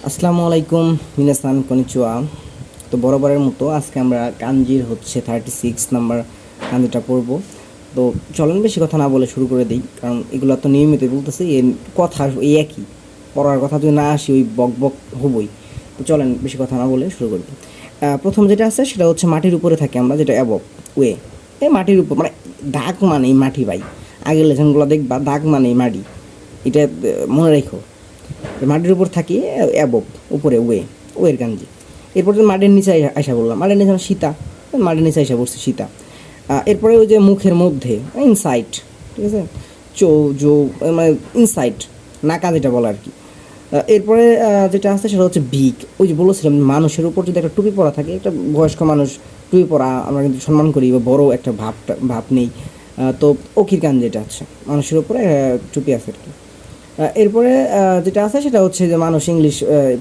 আসসালামু আলাইকুম মিনাসান কনিচুয়া। তো বরাবরের মতো আজকে আমরা কাঞ্জির 36 নাম্বার কাঞ্জিটা পড়বো। তো চলেন বেশি কথা না বলে শুরু করে দিই, কারণ এগুলো তো নিয়মিত বলতেছি, এই কথা এই একই, পড়ার কথা যদি না আসি ওই বক বক হবই। তো চলেন বেশি কথা না বলে শুরু করে দিই। প্রথম যেটা আছে সেটা হচ্ছে মাটির উপরে থাকে আমরা, যেটা অ্যাবভ ওয়ে। এই মাটির উপর মানে দাগ মানেই মাটি ভাই, আগের লেসনগুলো দেখবা দাগ মানেই মাটি, এটা মনে রেখো। মাটির উপর থাকি অ্যাবভ, উপরে ওয়ের কাঞ্জি। এরপর তো মাটির নিচে আইসা বললাম, মাটির নিচে সীতা, মাটির নিচে আইসা পড়ছে সীতা। এরপরে ওই যে মুখের মধ্যে ইনসাইট, ঠিক আছে, চৌ জো মানে ইনসাইট, নাকা যেটা বলে আর কি। এরপরে যেটা আছে সেটা হচ্ছে বিগ। ওই যে বলেছিলাম মানুষের উপর যদি একটা টুপি পরা থাকে, একটা বয়স্ক মানুষ টুপি পরা আমরা কিন্তু সম্মান করি, বা বড় একটা ভাব নেই। তো অকির কান যেটা আছে মানুষের উপরে টুপি আছে আর কি। এরপরে যেটা আছে সেটা হচ্ছে যে মানুষ ইংলিশ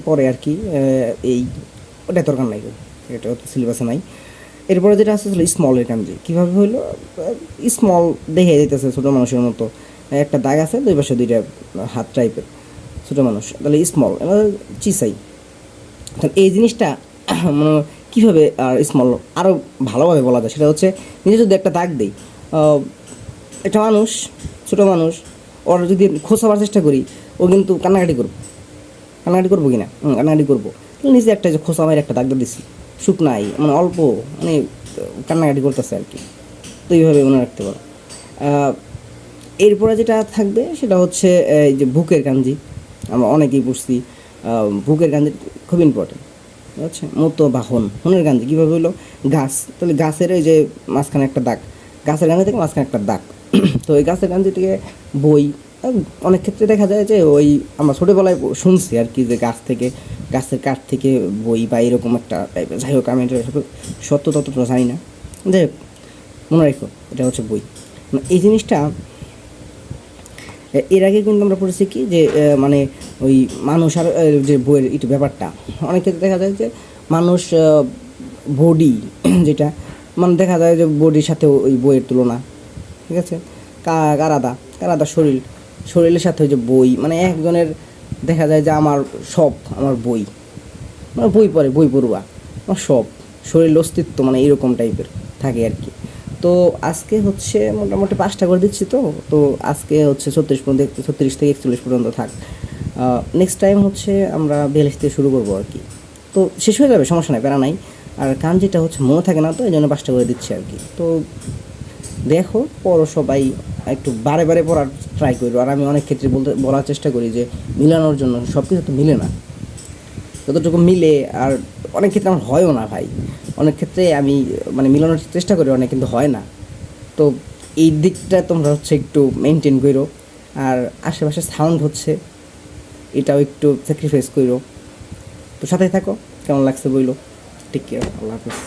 পড়ে আর কি, এই ওটা দরকার নাই, এটা তো সিলেবাসে নাই। এরপরে যেটা আছে স্মলের কাঞ্জি কীভাবে হইলো, স্মল দেখে যেতেছে ছোটো মানুষের মতো, একটা দাগ আছে দুই পাশে দুইটা হাত টাইপের, ছোটো মানুষ, তাহলে স্মল চিসাই। তাহলে এই জিনিসটা মানে কীভাবে আর স্মল আরও ভালোভাবে বলা যায় সেটা হচ্ছে, নিজে যদি একটা দাগ দিই, একটা মানুষ, ছোটো মানুষ, ওর যদি খোঁচাবার চেষ্টা করি ও কিন্তু কান্নাকাটি করবো কি না, কান্নাকাটি করবো। তাহলে নিজে একটা যে খোঁচা মায়ের একটা দাগ দিচ্ছি, শুকনাই মানে অল্প, মানে কান্নাকাটি করতেছে আর কি। তো এইভাবে মনে রাখতে পারো। এরপরে যেটা থাকবে সেটা হচ্ছে এই যে বুকের কাঞ্জি, আমরা অনেকেই পড়ছি। বুকের কাঞ্জি খুব ইম্পর্টেন্ট, আচ্ছা। মতো বাহন হনের গান্ধী কীভাবে হলো, গাছ, তাহলে গাছের এই যে মাঝখানে একটা দাগ, গাছের গান্ধী থেকে মাঝখানে একটা দাগ। তো এই গাছের গান্ধী থেকে বই, অনেক ক্ষেত্রে দেখা যায় যে ওই আমরা ছোটোবেলায় শুনছি আর কি, যে গাছের কাঠ থেকে বই বা এরকম একটা টাইপের, যাই হোক আমি এটা সত্য ততটা জানি না, যাই হোক মনে রাখো এটা হচ্ছে বই। এই জিনিসটা এর আগে কিন্তু আমরা পড়েছি কি যে মানে ওই মানুষ আর যে বইয়ের একটু ব্যাপারটা, অনেক ক্ষেত্রে দেখা যায় যে মানুষ বডি যেটা মানে দেখা যায় যে বডির সাথে ওই বইয়ের তুলনা, ঠিক আছে, কারাদা শরীরের সাথে ওই যে বই, মানে একজনের দেখা যায় যে আমার বই, মানে বই পড়ুয়া আমার সব শরীর অস্তিত্ব, মানে এরকম টাইপের থাকে আর কি। তো আজকে হচ্ছে মোটামুটি 5টা করে দিচ্ছি। তো আজকে হচ্ছে 36 থেকে 41 পর্যন্ত থাক। নেক্সট টাইম হচ্ছে আমরা 42 থেকে শুরু করবো আর কি। তো শেষ হয়ে যাবে, সমস্যা নাই, প্যারা নাই। আর কাঞ্জিটা হচ্ছে মনে থাকে না, তো এই জন্য 5টা করে দিচ্ছি আর কি। তো দেখো পড়ো সবাই, একটু বারে বারে পড়ার ট্রাই করো। আর আমি অনেক ক্ষেত্রে বলার চেষ্টা করি যে মিলানোর জন্য, সব কিছু তো মিলে না, যতটুকু মিলে। আর অনেক ক্ষেত্রে আমার হয়ও না ভাই, অনেক ক্ষেত্রে আমি মানে মিলানোর চেষ্টা করি অনেক, কিন্তু হয় না। তো এই দিকটা তোমরা হচ্ছে একটু মেনটেন করো। আর আশেপাশে সাউন্ড হচ্ছে, এটাও একটু স্যাক্রিফাইস করো। তো সাথে থাকো, কেমন লাগছে বইলো। টেক কেয়ার, আল্লাহ হাফিজ।